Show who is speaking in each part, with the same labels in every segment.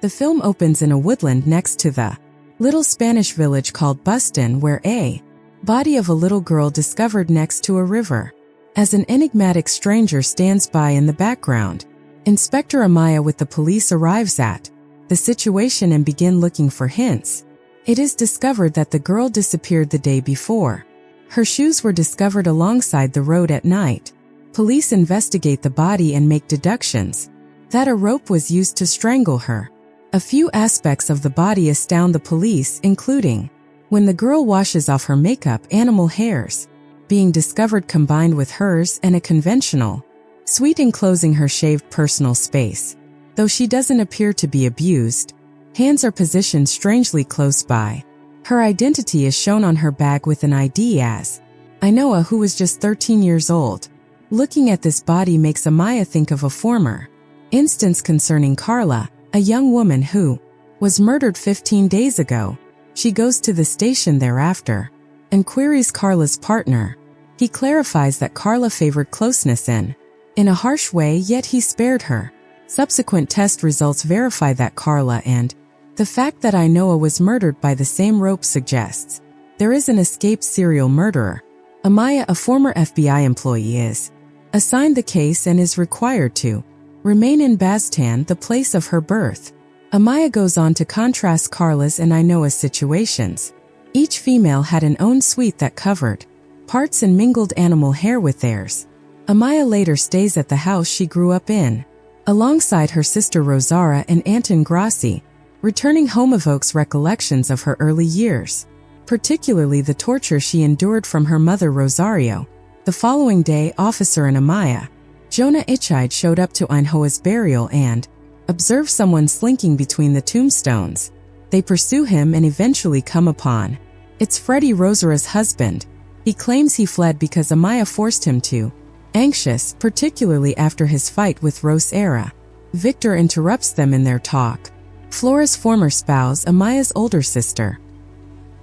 Speaker 1: The film opens in a woodland next to the little Spanish village called Bastan, where a body of a little girl discovered next to a river. As an enigmatic stranger stands by in the background, Inspector Amaya with the police arrives at the situation and begin looking for hints. It is discovered that the girl disappeared the day before. Her shoes were discovered alongside the road at night. Police investigate the body and make deductions that a rope was used to strangle her. A few aspects of the body astound the police, including when the girl washes off her makeup, animal hairs being discovered combined with hers, and a conventional suite enclosing her shaved personal space. Though she doesn't appear to be abused, hands are positioned strangely close by. Her identity is shown on her bag with an ID as Inoa, who was just 13 years old. Looking at this body makes Amaya think of a former instance concerning Carla, a young woman who was murdered 15 days ago. She goes to the station thereafter and queries Carla's partner. He clarifies that Carla favored closeness in a harsh way, yet he spared her. Subsequent test results verify that Carla and the fact that Inoa was murdered by the same rope suggests there is an escaped serial murderer. Amaya, a former FBI employee, is assigned the case and is required to remain in Bastan, the place of her birth. Amaya goes on to contrast Carla's and Inoa's situations. Each female had an own suite that covered parts and mingled animal hair with theirs. Amaya later stays at the house she grew up in, alongside her sister Rosara and Aunt Grassi. Returning home evokes recollections of her early years, particularly the torture she endured from her mother Rosario. The following day, Officer and Amaya, Jonah Ichide, showed up to Inoa's burial and observed someone slinking between the tombstones. They pursue him and eventually come upon it's Freddie, Rosara's husband. He claims he fled because Amaya forced him to. Anxious, particularly after his fight with Rosara, Victor interrupts them in their talk. Flora's former spouse, Amaya's older sister.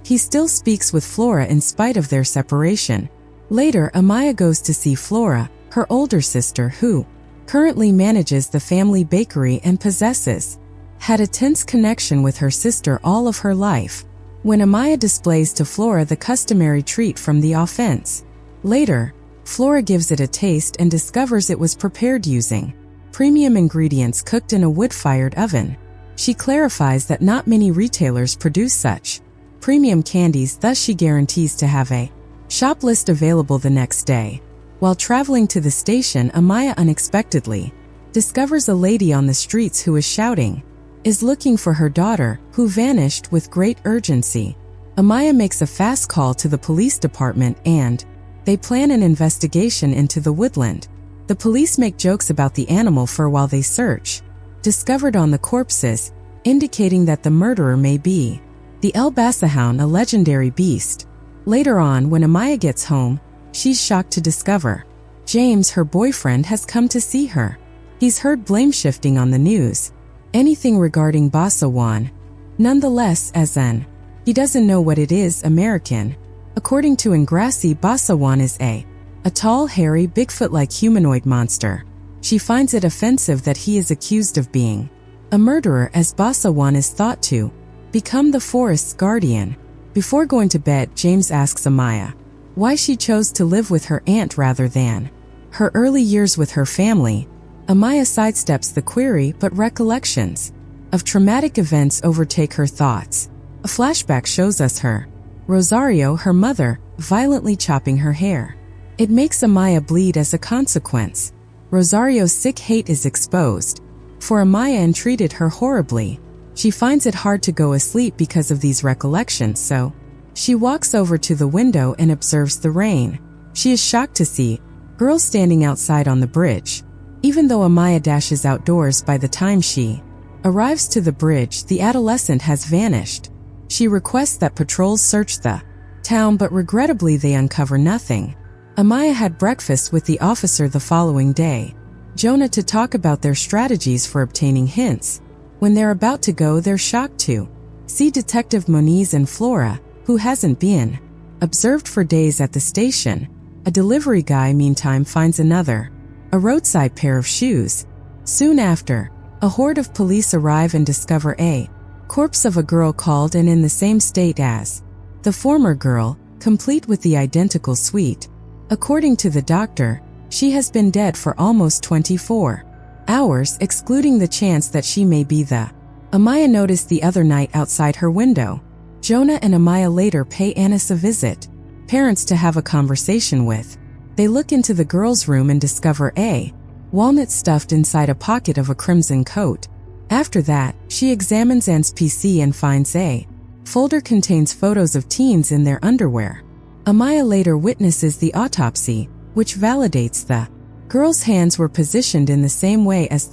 Speaker 1: He still speaks with Flora in spite of their separation. Later, Amaya goes to see Flora, her older sister, who currently manages the family bakery and had a tense connection with her sister all of her life. When Amaya displays to Flora the customary treat from the offense, later, Flora gives it a taste and discovers it was prepared using premium ingredients cooked in a wood-fired oven. She clarifies that not many retailers produce such premium candies, thus she guarantees to have a shop list available the next day. While traveling to the station, Amaya unexpectedly discovers a lady on the streets who is looking for her daughter, who vanished with great urgency. Amaya makes a fast call to the police department and they plan an investigation into the woodland. The police make jokes about the animal fur while they search, discovered on the corpses, indicating that the murderer may be the El Basahound, a legendary beast. Later on, when Amaya gets home, she's shocked to discover James, her boyfriend, has come to see her. He's heard blame shifting on the news, anything regarding Basawan. Nonetheless, he doesn't know what it is, American. According to Ingrassi, Basawan is a tall, hairy, Bigfoot-like humanoid monster. She finds it offensive that he is accused of being a murderer, as Basawan is thought to become the forest's guardian. Before going to bed, James asks Amaya why she chose to live with her aunt rather than her early years with her family. Amaya sidesteps the query, but recollections of traumatic events overtake her thoughts. A flashback shows us her Rosario, her mother, violently chopping her hair. It makes Amaya bleed as a consequence. Rosario's sick hate is exposed for Amaya and treated her horribly. She finds it hard to go asleep because of these recollections, so she walks over to the window and observes the rain. She is shocked to see girls standing outside on the bridge. Even though Amaya dashes outdoors, by the time she arrives to the bridge, the adolescent has vanished. She requests that patrols search the town, but regrettably they uncover nothing. Amaya had breakfast with the officer the following day, Jonah, to talk about their strategies for obtaining hints. When they're about to go, they're shocked to see Detective Moniz and Flora, who hasn't been observed for days, at the station. A delivery guy, meantime, finds a roadside pair of shoes. Soon after, A horde of police arrive and discover a corpse of a girl called and in the same state as the former girl, complete with the identical suite. According to the doctor, she has been dead for almost 24 hours, excluding the chance that she may be the Amaya noticed the other night outside her window. Jonah and Amaya later pay Anis a visit, parents to have a conversation with. They look into the girl's room and discover a walnut stuffed inside a pocket of a crimson coat. After that, she examines Anne's PC and finds a folder contains photos of teens in their underwear. Amaya later witnesses the autopsy, which validates the girl's hands were positioned in the same way as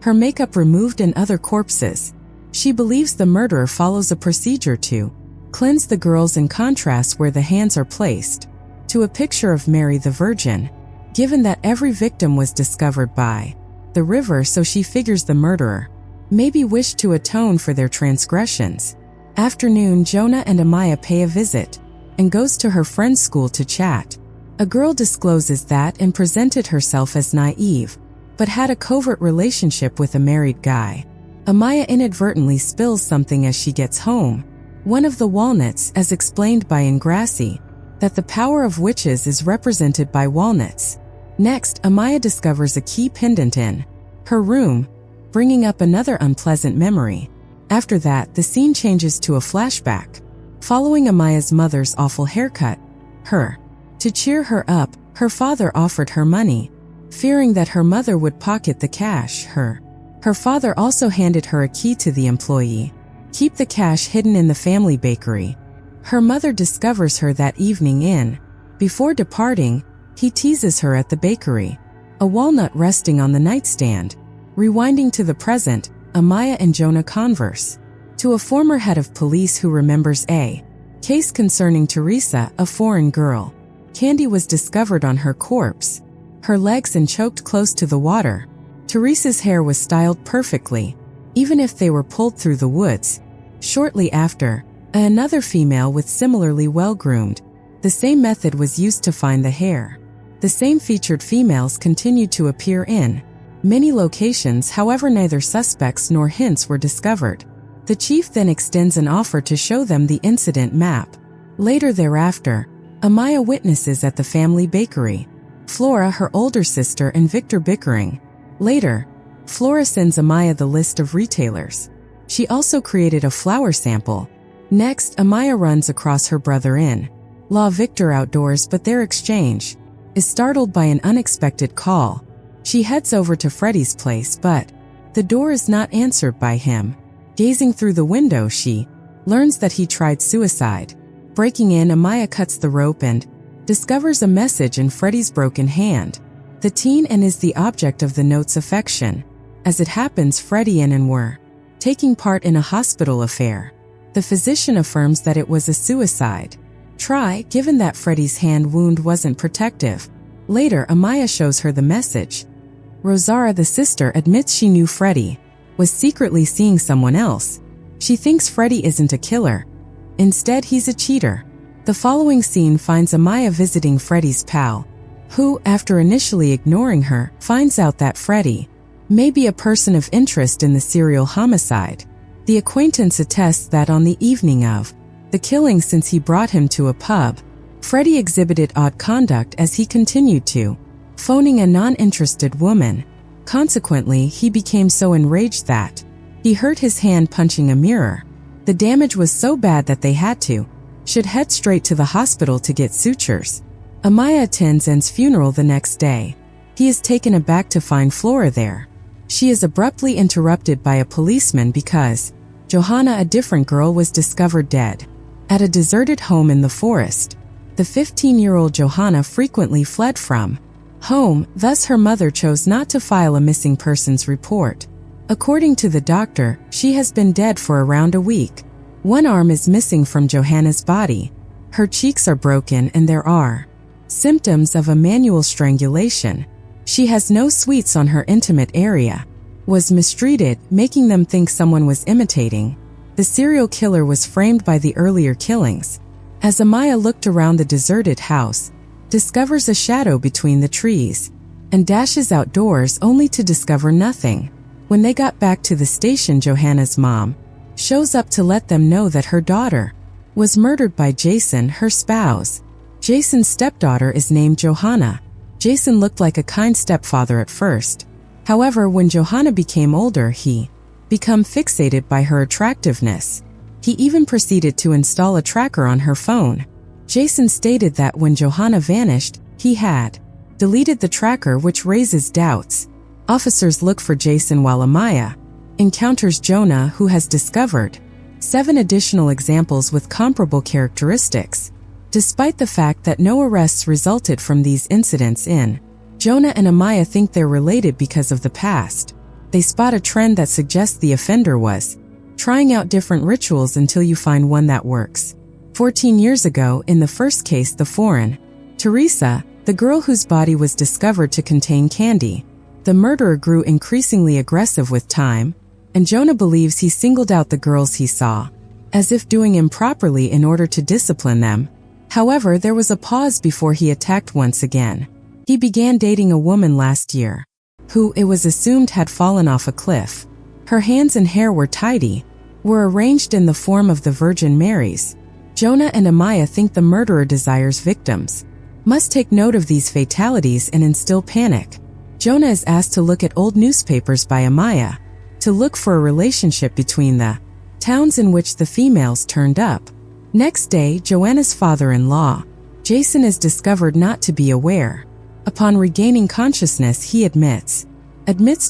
Speaker 1: her makeup removed and other corpses. She believes the murderer follows a procedure to cleanse the girls in contrast where the hands are placed to a picture of Mary the Virgin, given that every victim was discovered by the river, so she figures the murderer maybe wished to atone for their transgressions. Afternoon, Jonah and Amaya pay a visit and goes to her friend's school to chat. A girl discloses that and presented herself as naive, but had a covert relationship with a married guy. Amaya inadvertently spills something as she gets home, one of the walnuts, as explained by Ingrassi, that the power of witches is represented by walnuts. Next, Amaya discovers a key pendant in her room, bringing up another unpleasant memory. After that, the scene changes to a flashback. Following Amaya's mother's awful haircut, to cheer her up, her father offered her money, fearing that her mother would pocket the cash. Her father also handed her a key to the employee. Keep the cash hidden in the family bakery. Her mother discovers her that evening before departing, he teases her at the bakery. A walnut resting on the nightstand. Rewinding to the present, Amaya and Jonah converse to a former head of police who remembers a case concerning Teresa, a foreign girl. Candy was discovered on her corpse, her legs and choked close to the water. Teresa's hair was styled perfectly, even if they were pulled through the woods. Shortly after, another female with similarly well-groomed. The same method was used to find the hair. The same featured females continued to appear in many locations, however neither suspects nor hints were discovered. The chief then extends an offer to show them the incident map. Later thereafter, Amaya witnesses at the family bakery Flora, her older sister, and Victor bickering. Later, Flora sends Amaya the list of retailers. She also created a flour sample. Next, Amaya runs across her brother-in-law Victor outdoors, but their exchange is startled by an unexpected call. She heads over to Freddy's place, but the door is not answered by him. Gazing through the window, she learns that he tried suicide. Breaking in, Amaya cuts the rope and discovers a message in Freddy's broken hand. The teen and is the object of the note's affection. As it happens, Freddy and Anne were taking part in a hospital affair. The physician affirms that it was a suicide try, given that Freddy's hand wound wasn't protective. Later, Amaya shows her the message. Rosara, the sister, admits she knew Freddy was secretly seeing someone else. She thinks Freddy isn't a killer. Instead, he's a cheater. The following scene finds Amaya visiting Freddy's pal, who, after initially ignoring her, finds out that Freddy may be a person of interest in the serial homicide. The acquaintance attests that on the evening of the killing, since he brought him to a pub, Freddy exhibited odd conduct as he continued to phoning a non-interested woman. Consequently, he became so enraged that he hurt his hand punching a mirror. The damage was so bad that they should head straight to the hospital to get sutures. Amaya attends Anne's funeral the next day. He is taken aback to find Flora there. She is abruptly interrupted by a policeman because Johanna, a different girl, was discovered dead at a deserted home in the forest. The 15-year-old Johanna frequently fled from home, thus her mother chose not to file a missing persons report. According to the doctor, she has been dead for around a week. One arm is missing from Johanna's body. Her cheeks are broken and there are symptoms of a manual strangulation. She has no sweets on her intimate area. Was mistreated, making them think someone was imitating. The serial killer was framed by the earlier killings. As Amaya looked around the deserted house, discovers a shadow between the trees, and dashes outdoors only to discover nothing. When they got back to the station, Johanna's mom shows up to let them know that her daughter was murdered by Jason, her spouse. Jason's stepdaughter is named Johanna. Jason looked like a kind stepfather at first. However, when Johanna became older, he became fixated by her attractiveness. He even proceeded to install a tracker on her phone. Jason stated that when Johanna vanished, he had deleted the tracker, which raises doubts. Officers look for Jason while Amaya encounters Jonah, who has discovered 7 additional examples with comparable characteristics. Despite the fact that no arrests resulted from these incidents, Jonah and Amaya think they're related because of the past. They spot a trend that suggests the offender was trying out different rituals until you find one that works. 14 years ago, in the first case, the foreign Teresa, the girl whose body was discovered to contain candy, the murderer grew increasingly aggressive with time, and Jonah believes he singled out the girls he saw, as if doing improperly in order to discipline them. However, there was a pause before he attacked once again. He began dating a woman last year, who it was assumed had fallen off a cliff. Her hands and hair were tidy, were arranged in the form of the Virgin Marys. Jonah and Amaya think the murderer desires victims. Must take note of these fatalities and instill panic. Jonah is asked to look at old newspapers by Amaya to look for a relationship between the towns in which the females turned up. Next day, Joanna's father-in-law, Jason, is discovered not to be aware. Upon regaining consciousness, he admits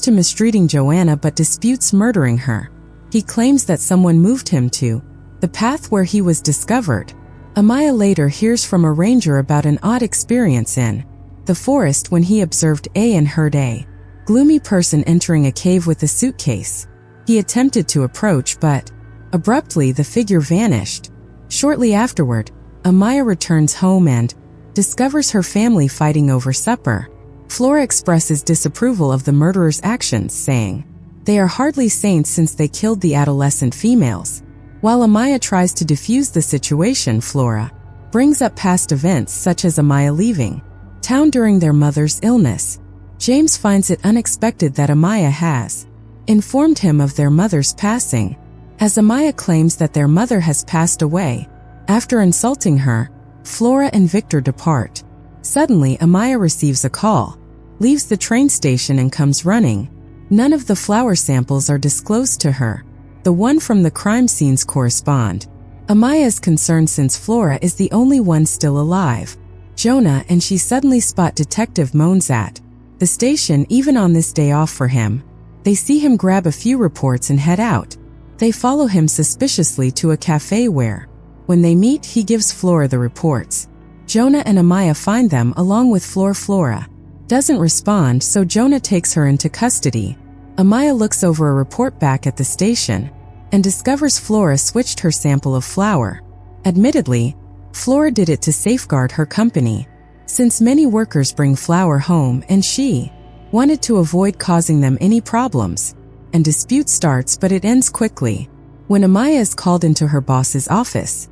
Speaker 1: to mistreating Joanna but disputes murdering her. He claims that someone moved him to the path where he was discovered. Amaya later hears from a ranger about an odd experience in the forest when he observed a and heard a gloomy person entering a cave with a suitcase. He attempted to approach, but abruptly the figure vanished. Shortly afterward, Amaya returns home and discovers her family fighting over supper. Flora expresses disapproval of the murderer's actions, saying, "They are hardly saints since they killed the adolescent females." While Amaya tries to defuse the situation, Flora brings up past events such as Amaya leaving town during their mother's illness. James finds it unexpected that Amaya has informed him of their mother's passing, as Amaya claims that their mother has passed away. After insulting her, Flora and Victor depart. Suddenly, Amaya receives a call, leaves the train station and comes running. None of the flower samples are disclosed to her. The one from the crime scenes correspond. Amaya is concerned since Flora is the only one still alive. Jonah and she suddenly spot Detective Moans at the station, even on this day off for him. They see him grab a few reports and head out. They follow him suspiciously to a cafe where, when they meet, he gives Flora the reports. Jonah and Amaya find them along with Flora. Flora doesn't respond, so Jonah takes her into custody. Amaya looks over a report back at the station and discovers Flora switched her sample of flour. Admittedly, Flora did it to safeguard her company, since many workers bring flour home and she wanted to avoid causing them any problems. And dispute starts, but it ends quickly. When Amaya is called into her boss's office,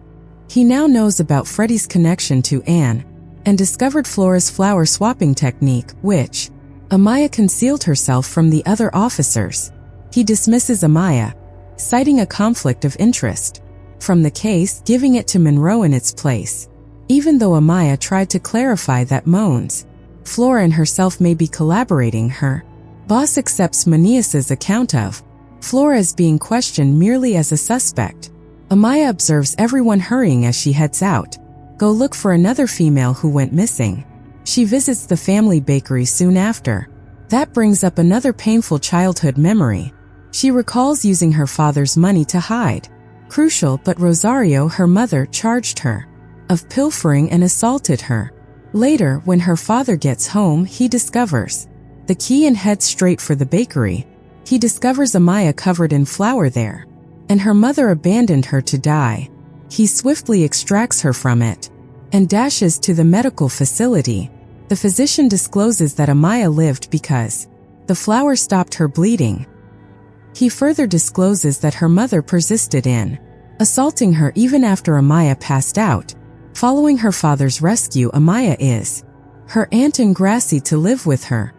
Speaker 1: he now knows about Freddie's connection to Anne and discovered Flora's flour swapping technique, which Amaya concealed herself from the other officers. He dismisses Amaya, citing a conflict of interest from the case, giving it to Monroe in its place. Even though Amaya tried to clarify that Moans, Flora and herself may be collaborating, her boss accepts Manias's account of Flora as being questioned merely as a suspect. Amaya observes everyone hurrying as she heads out. Go look for another female who went missing. She visits the family bakery soon after. That brings up another painful childhood memory. She recalls using her father's money to hide. Crucial, but Rosario, her mother, charged her of pilfering and assaulted her. Later, when her father gets home, he discovers the key and heads straight for the bakery. He discovers Amaya covered in flour there, and her mother abandoned her to die. He swiftly extracts her from it and dashes to the medical facility. The physician discloses that Amaya lived because the flour stopped her bleeding. He further discloses that her mother persisted in assaulting her even after Amaya passed out. Following her father's rescue, Amaya is her aunt in Grassy to live with her.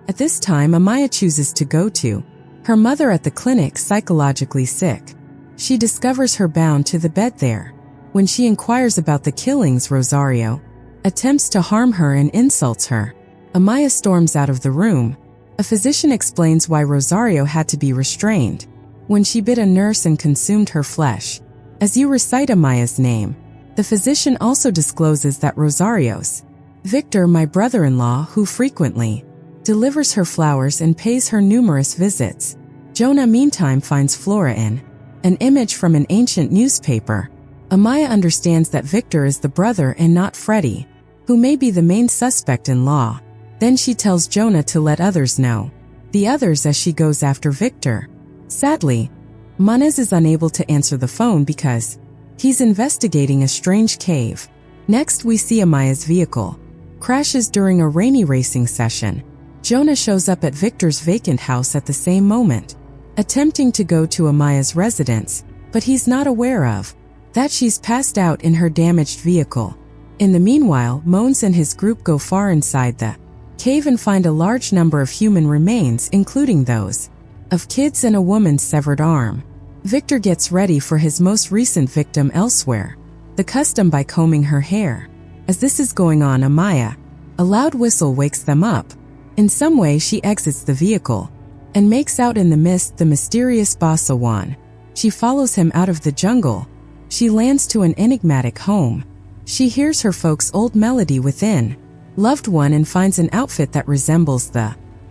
Speaker 1: At this time, Amaya chooses to go to Her mother at the clinic, psychologically sick. She discovers her bound to the bed there. When she inquires about the killings, Rosario attempts to harm her and insults her. Amaya storms out of the room. A physician explains why Rosario had to be restrained when she bit a nurse and consumed her flesh. As you recite Amaya's name, the physician also discloses that Rosario's Victor, my brother-in-law, who frequently delivers her flowers and pays her numerous visits. Jonah meantime finds Flora in an image from an ancient newspaper. Amaya understands that Victor is the brother and not Freddy, who may be the main suspect in law. Then she tells Jonah to let others know. The others as she goes after Victor. Sadly, Manes is unable to answer the phone because he's investigating a strange cave. Next we see Amaya's vehicle crashes during a rainy racing session. Jonah shows up at Victor's vacant house at the same moment, attempting to go to Amaya's residence, but he's not aware of that she's passed out in her damaged vehicle. In the meanwhile, Mons and his group go far inside the cave and find a large number of human remains, including those of kids and a woman's severed arm. Victor gets ready for his most recent victim elsewhere, the custom by combing her hair. As this is going on, Amaya, a loud whistle wakes them up. In some way she exits the vehicle and makes out in the mist the mysterious Basawan. She follows him out of the jungle. She lands to an enigmatic home. She hears her folks' old melody within, loved one, and finds an outfit that resembles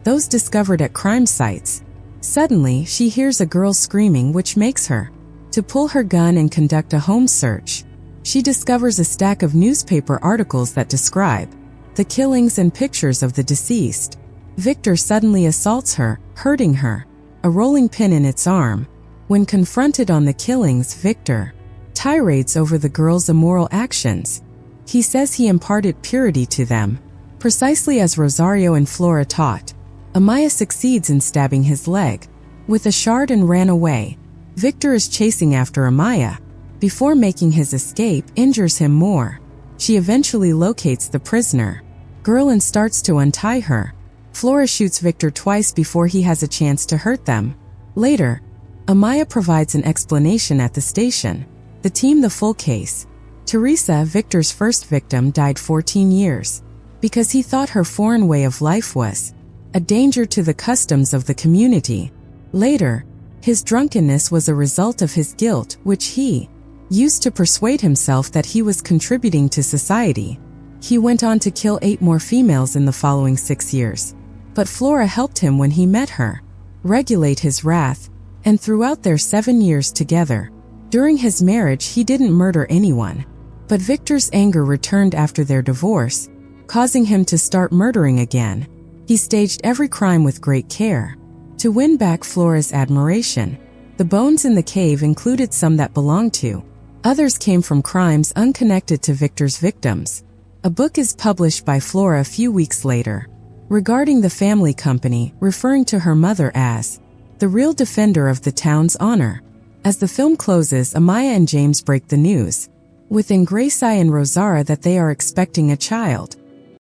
Speaker 1: those discovered at crime sites. Suddenly, she hears a girl screaming, which makes her to pull her gun and conduct a home search. She discovers a stack of newspaper articles that describe the killings and pictures of the deceased. Victor suddenly assaults her, hurting her, a rolling pin in its arm. When confronted on the killings, Victor tirades over the girl's immoral actions. He says he imparted purity to them, precisely as Rosario and Flora taught. Amaya succeeds in stabbing his leg with a shard and ran away. Victor is chasing after Amaya. Before making his escape, injures him more. She eventually locates the prisoner girl and starts to untie her. Flora shoots Victor twice before he has a chance to hurt them. Later, Amaya provides an explanation at the station. The team the full case. Teresa, Victor's first victim, died 14 years because he thought her foreign way of life was a danger to the customs of the community. Later, his drunkenness was a result of his guilt, which he used to persuade himself that he was contributing to society. He went on to kill 8 more females in the following 6 years. But Flora helped him when he met her regulate his wrath, and throughout their 7 years together. During his marriage he didn't murder anyone, but Victor's anger returned after their divorce, causing him to start murdering again. He staged every crime with great care to win back Flora's admiration. The bones in the cave included some that belonged to others, came from crimes unconnected to Victor's victims. A book is published by Flora a few weeks later regarding the family company, referring to her mother as the real defender of the town's honor. As the film closes, Amaya and James break the news within Gracie and Rosara that they are expecting a child.